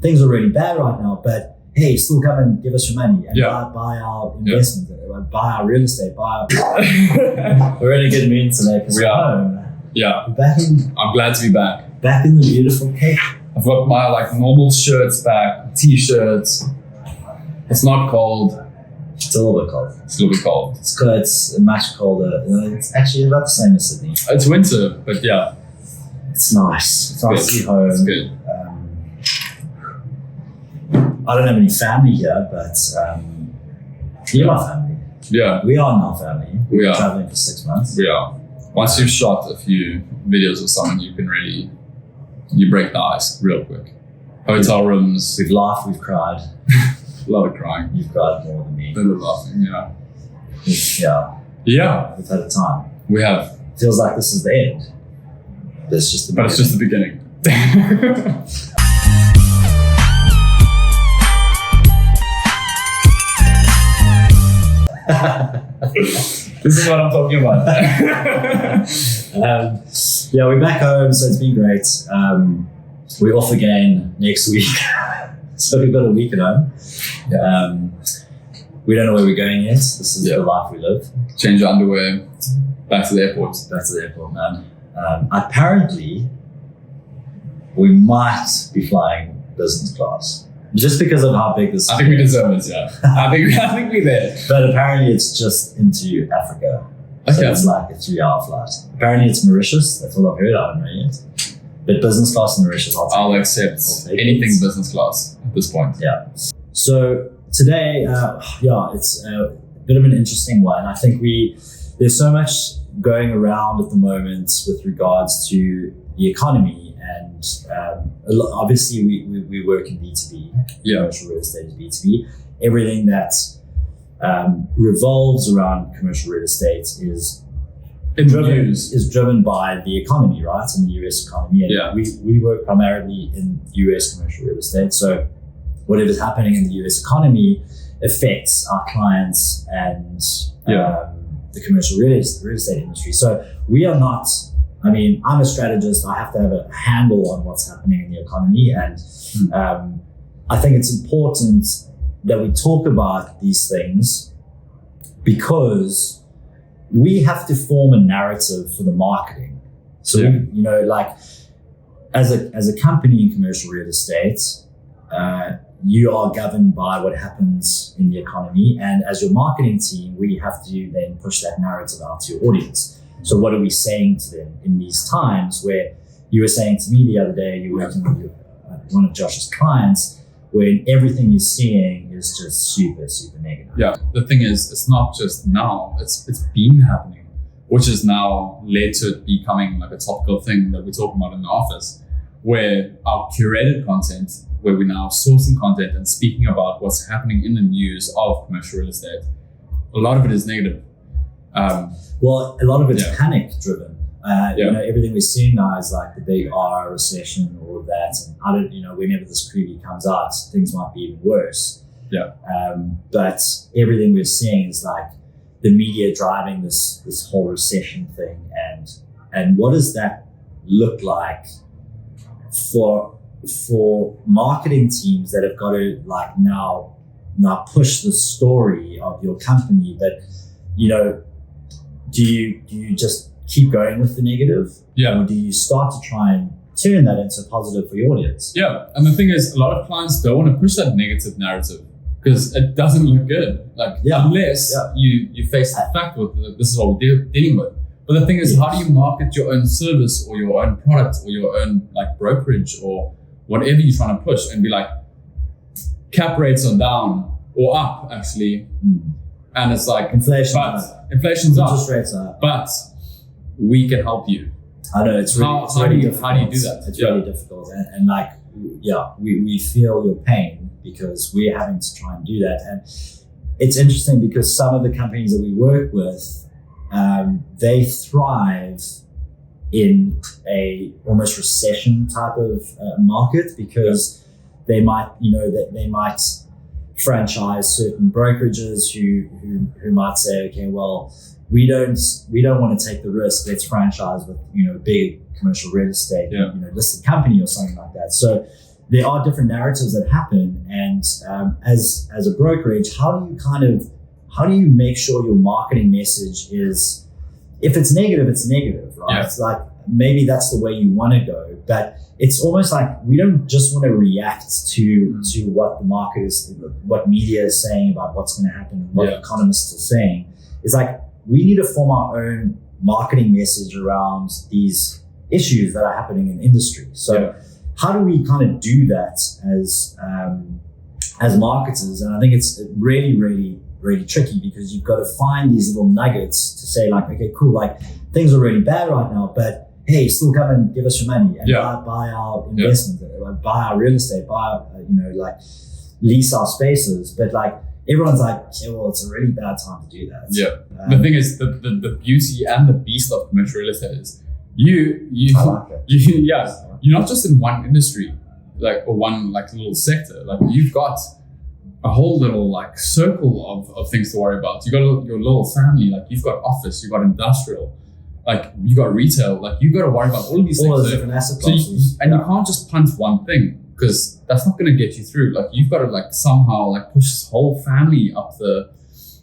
things are really bad right now, but hey, still come and give us your money and buy our investment, buy our real estate, We're in a good mood today because we're home. Yeah. I'm glad to be back. Back in the beautiful Cape. I've got my normal shirts back, t-shirts. It's not cold. It's a little bit cold. It's much colder. It's actually about the same as Sydney. It's winter, but yeah. It's nice. It's nice to be home. It's good. I don't have any family here, but you're my family. Yeah. We are now family. We are. Traveling for 6 months. Yeah. Once you've shot a few videos of someone, you can you break the ice real quick. Hotel rooms. We've laughed, we've cried. A lot of crying. You've cried more than me. A little laughing, yeah. Yeah. We've had a time. We have. Feels like this is the end. It's just the beginning. This is what I'm talking about. We're back home, so it's been great. We're off again next week. So we've got a week at home. Yeah. We don't know where we're going yet. This is the life we live. Change your underwear. Back to the airport. Back to the airport, man. Apparently, we might be flying business class. Just because of how big this is. I think we deserve it, yeah. I think we're there. But apparently it's just into Africa. So it's like a 3-hour flight. Apparently it's Mauritius. That's all I've heard. I don't know yet. But business class in Mauritius, I'll accept anything business class at this point. Yeah. So today, it's a bit of an interesting one. I think there's so much going around at the moment with regards to the economy. And obviously, we work in B2B. Commercial real estate is B2B. Everything that revolves around commercial real estate is driven by the economy, right? In the US economy. And we work primarily in US commercial real estate. So whatever's happening in the US economy affects our clients and the commercial real estate industry. So we are not... I'm a strategist. I have to have a handle on what's happening in the economy. And I think it's important that we talk about these things because we have to form a narrative for the marketing. So, as a company in commercial real estate, you are governed by what happens in the economy. And as your marketing team, we have to then push that narrative out to your audience. So what are we saying to them in these times where you were saying to me the other day, you're working with one of Josh's clients, when everything you're seeing is just super, super negative. Yeah, the thing is, it's not just now, it's been happening, which has now led to it becoming like a topical thing that we're talking about in the office, where our curated content, where we're now sourcing content and speaking about what's happening in the news of commercial real estate, a lot of it is negative. Well, a lot of it's panic driven. Everything we're seeing now is like the big R recession, all of that. And whenever this CREview comes out, things might be even worse. Yeah. But everything we're seeing is like the media driving this whole recession thing. And what does that look like for marketing teams that have got to now push the story of your company? But, do you just keep going with the negative? Yeah. Or do you start to try and turn that into positive for your audience? Yeah. And the thing is, a lot of clients don't want to push that negative narrative because it doesn't look good. Unless you face the fact with this is what we're dealing with. But the thing is, how do you market your own service or your own product or your own brokerage or whatever you're trying to push and be like, cap rates are down or up actually. And it's like inflation's up. Interest rates are up. But we can help you. I know it's really difficult. How do you do that? It's really difficult. And we feel your pain because we're having to try and do that. And it's interesting because some of the companies that we work with, they thrive in a almost recession type of market because they might franchise certain brokerages who might say, okay, well, we don't want to take the risk. Let's franchise with big commercial real estate, listed company or something like that. So there are different narratives that happen, and as a brokerage, how do you make sure your marketing message is, if it's negative, it's negative, right? Yeah. It's like, maybe that's the way you want to go, but it's almost like we don't just want to react to what the market is, what media is saying about what's going to happen, what economists are saying. It's like, we need to form our own marketing message around these issues that are happening in industry. So how do we kind of do that as marketers? And I think it's really, really, really tricky, because you've got to find these little nuggets to say, like, okay, cool, like, things are really bad right now, but hey, still come and give us your money and buy our investment, buy our real estate, buy, lease our spaces. But like, everyone's like, yeah, well, it's a really bad time to do that. Yeah. The thing is, the beauty and the beast of commercial real estate is you're not just in one industry, like, or one like little sector. Like, you've got a whole little like circle of things to worry about. You got your little family, like, you've got office, you've got industrial, like, you got retail, like, you got to worry about all of these things. All the different asset classes. You can't just punt one thing, because that's not going to get you through. Like, you've got to like somehow like push this whole family up the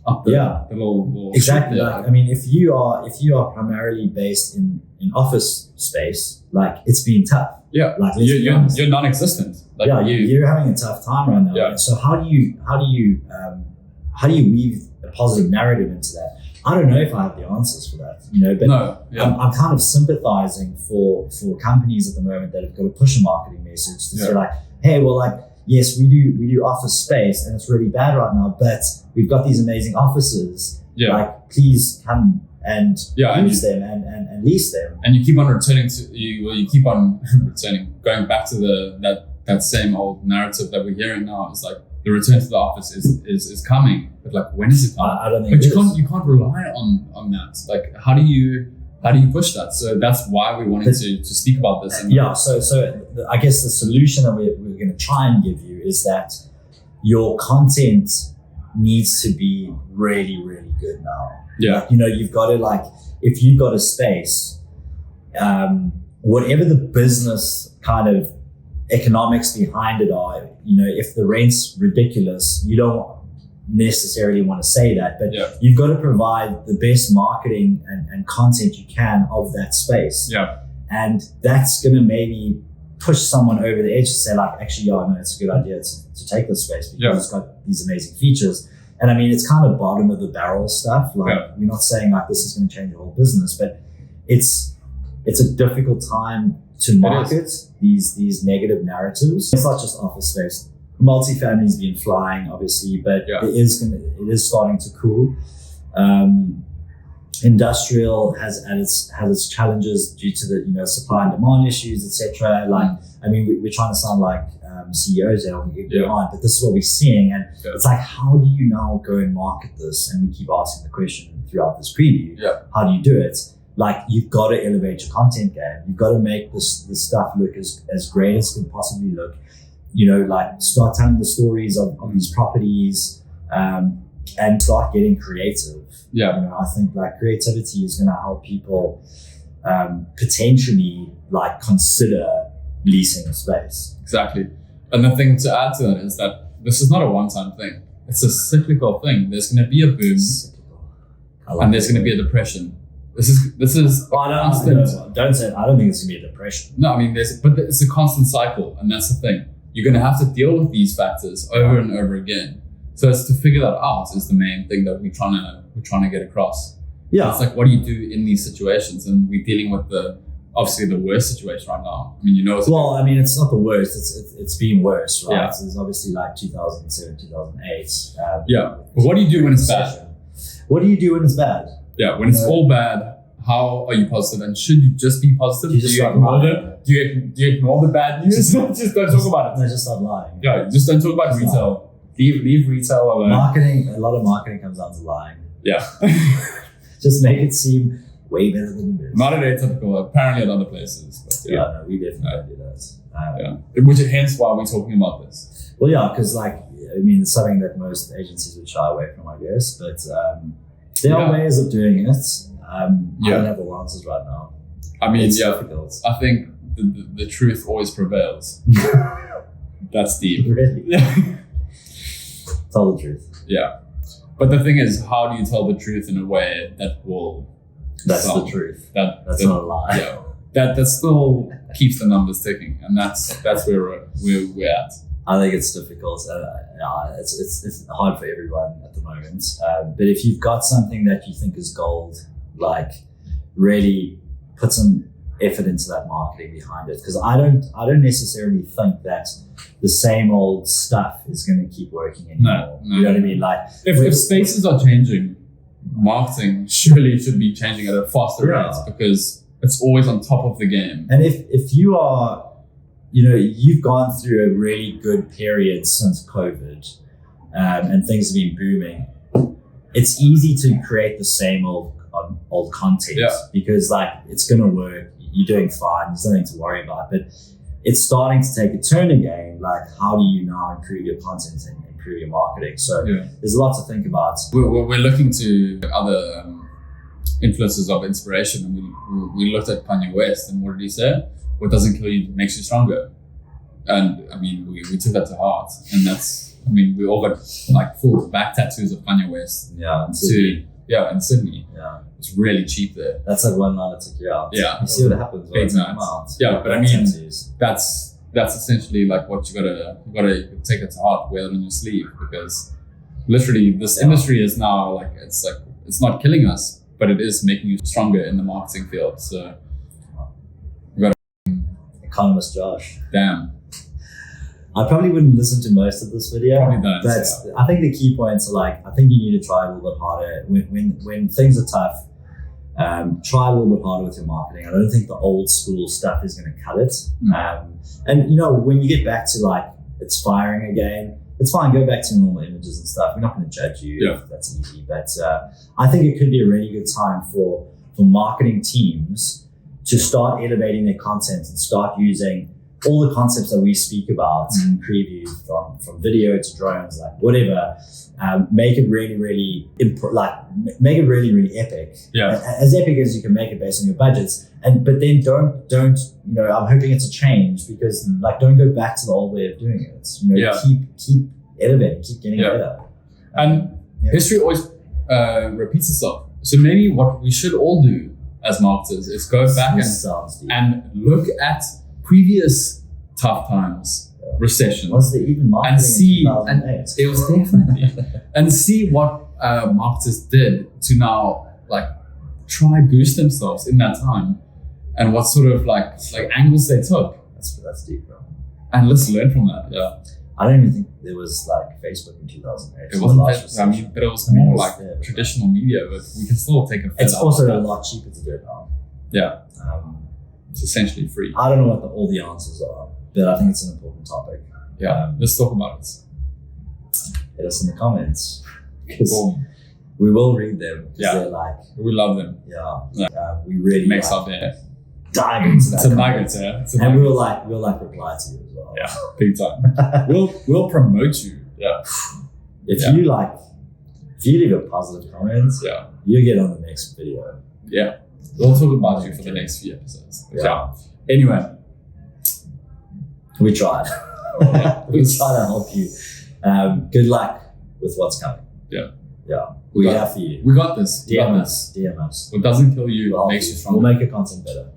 little exactly. Like, I mean, if you are primarily based in office space, like, it's been tough. Yeah, like, you're non-existent. Like, you're having a tough time right now. Yeah. And so how do you weave a positive narrative into that? I don't know if I have the answers for that, but I'm kind of sympathizing for companies at the moment that have got to push a marketing message to say, like, hey, well, like, yes, we do office space and it's really bad right now, but we've got these amazing offices. Yeah. Like, please come and use them and lease them. And you keep on going back to that same old narrative that we're hearing now. It's like, the return to the office is coming, but like, when is it coming? I don't think. But you can't rely on that. Like, how do you push that? So that's why we wanted to speak about this. So I guess the solution that we're going to try and give you is that your content needs to be really, really good now. Yeah. Like, you've got to, like, if you've got a space, whatever the business kind of economics behind it are, if the rent's ridiculous, you don't necessarily want to say that, but you've got to provide the best marketing and content you can of that space. Yeah. And that's going to maybe push someone over the edge to say, like, actually, no, it's a good idea to take this space because it's got these amazing features. And I mean, it's kind of bottom of the barrel stuff. Like, we're not saying like this is going to change the whole business, but it's a difficult time to market these negative narratives. It's not just office space. Multifamily's been flying, obviously, but it is starting to cool. Industrial has its challenges due to the supply and demand issues, etc. Like, I mean, we're trying to sound like CEOs here, but this is what we're seeing, and it's like, how do you now go and market this? And we keep asking the question throughout this preview. How do you do it? Like, you've got to elevate your content game. You've got to make this stuff look as great as it can possibly look. Like, start telling the stories of these properties, and start getting creative. I think like creativity is going to help people potentially like consider leasing a space. Exactly. And the thing to add to that is that this is not a one-time thing. It's a cyclical thing. There's going to be a boom, and there's going to be a depression. This is constant. Don't say it. I don't think it's going to be a depression. No, I mean, but it's a constant cycle, and that's the thing. You're going to have to deal with these factors over and over again. So it's to figure that out is the main thing that we're trying to get across. Yeah, it's like, what do you do in these situations? And we're dealing with obviously the worst situation right now. I mean, it's not the worst. It's been worse, right? Yeah. So it's obviously like 2007, 2008. But what do you do when it's bad? What do you do when it's bad? Yeah, when it's all bad, how are you positive? And should you just be positive? Do you ignore the bad news? Just don't talk about it. No, just stop lying. Yeah, just don't talk about retail. Leave retail alone. A lot of marketing comes down to lying. Yeah. Just make it seem way better than it is. Not at Atypical, apparently at other places. But no, we definitely do that. Which is hence why we're talking about this. Well, yeah, because it's something that most agencies would shy away from, I guess. But there are ways of doing it. I don't have the answers right now. I mean, it's difficult. I think the truth always prevails. That's deep. Really? Tell the truth. Yeah. But the thing is, how do you tell the truth in a way that will... That's the truth. That's not a lie. Yeah. That still keeps the numbers ticking, and that's where we're at. I think it's difficult. It's hard for everyone at the moment. But if you've got something that you think is gold, like really put some effort into that marketing behind it. Because I don't necessarily think that the same old stuff is going to keep working anymore. No, you know what I mean? Like if spaces are changing, marketing surely should be changing at a faster rate because it's always on top of the game. And if you are, you've gone through a really good period since COVID, and things have been booming, it's easy to create the same old content because like it's going to work. You're doing fine. There's nothing to worry about. But it's starting to take a turn again. Like, how do you now improve your content and improve your marketing? So there's a lot to think about. We're looking to other influences of inspiration, and we looked at Kanye West, and what did he say? What doesn't kill you makes you stronger. And I mean, we took that to heart, and that's, I mean, we all got like full back tattoos of Kanye West. Yeah, in Sydney. Yeah, it's really cheap there. That's like one line that took you out. Yeah, you see what happens when you come out. Yeah, but I mean, that's essentially like what you gotta take it to heart, wear it on your sleeve, because literally this industry is now like it's not killing us, but it is making you stronger in the marketing field. So we got economist Josh. Damn. I probably wouldn't listen to most of this video, but I think the key points are like, I think you need to try a little bit harder. When things are tough, try a little bit harder with your marketing. I don't think the old school stuff is going to cut it. And when you get back to like, it's firing again, it's fine, go back to normal images and stuff. We're not going to judge you if that's easy, but I think it could be a really good time for marketing teams to start elevating their content and start using all the concepts that we speak about in CREview, from video to drones, like whatever, make it really, really make it really, really epic. Yeah. As epic as you can make it based on your budgets. But then don't, I'm hoping it's a change, because like, don't go back to the old way of doing it. Keep elevating, keep getting better. And history always repeats itself. So maybe what we should all do as marketers is go back and look at previous tough times, recessions, was there even marketing and see, in 2008? and it was definitely, and see what marketers did to now like try boost themselves in that time, and what sort of like angles they took. That's deep, bro. And let's learn from that. Yeah. I don't even think there was like Facebook in 2008. It wasn't. I mean, but it was more like traditional media. But we can still take a. It's also a lot cheaper to do it now. Yeah. It's essentially free. I don't know what all the answers are, but I think it's an important topic. Yeah, let's talk about it. Hit us in the comments. Boom. We will read them. Yeah, we love them. Yeah, we really makes our day. Dive into that. It's a nugget, yeah. And we'll reply to you as well. Yeah, big time. we'll promote you. Yeah. If you leave a positive comment, you get on the next video. Yeah. We'll talk about you for the next few episodes. Yeah. Anyway. We tried. We tried to help you. Good luck with what's coming. Yeah. Yeah. We have for you. We got this. DM us. What doesn't kill you makes you stronger. We'll make your content better.